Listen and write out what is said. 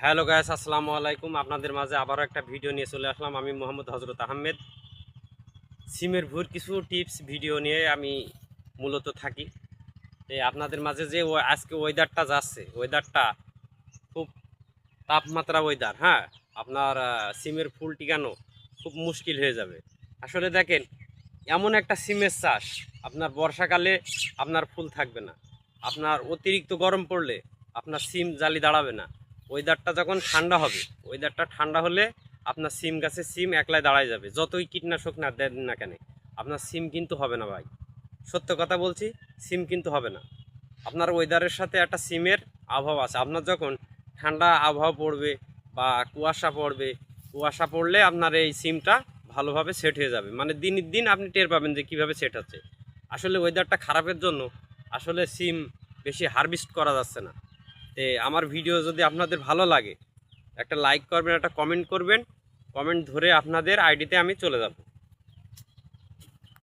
Hello guys, আসসালামু আলাইকুম। আপনাদের মাঝে আবারও একটা ভিডিও নিয়ে চলে আসলাম। আমি মোহাম্মদ হজরত আহমেদ। সিমের ভুর কিছু টিপস ভিডিও নিয়ে আমি মূলত থাকি। আপনাদের মাঝে যে আজকে ওয়েদারটা যাচ্ছে, ওয়েদারটা খুব তাপমাত্রা ওয়েদার। হ্যাঁ, আপনার সিমের ফুল টিকানো খুব মুশকিল হয়ে যাবে। আসলে দেখেন, এমন একটা সিমের চাষ, আপনার বর্ষাকালে আপনার ফুল থাকবে না, আপনার অতিরিক্ত গরম পড়লে আপনার সিম জালি দাঁড়াবে না। ওয়েদারটা যখন ঠান্ডা হবে, ওয়েদারটা ঠান্ডা হলে আপনার সিম গাছে সিম একলাই দাঁড়ায় যাবে, যতই কীটনাশক না দেন না কেন আপনার সিম কিন্তু হবে না ভাই। সত্য কথা বলছি, সিম কিন্তু হবে না। আপনার ওয়েদারের সাথে একটা সিমের আবহাওয়া আছে। আপনার যখন ঠান্ডা আবহাওয়া পড়বে বা কুয়াশা পড়বে, কুয়াশা পড়লে আপনার এই সিমটা ভালোভাবে সেট হয়ে যাবে, মানে দিনের দিন আপনি টের পাবেন যে কীভাবে সেট হচ্ছে। আসলে ওয়েদারটা খারাপের জন্য আসলে সিম বেশি হারভেস্ট করা যাচ্ছে না। আমার ভিডিও যদি আপনাদের ভালো লাগে, একটা লাইক করবেন, একটা কমেন্ট করবেন। কমেন্ট ধরে আপনাদের আইডিতে আমি চলে যাব।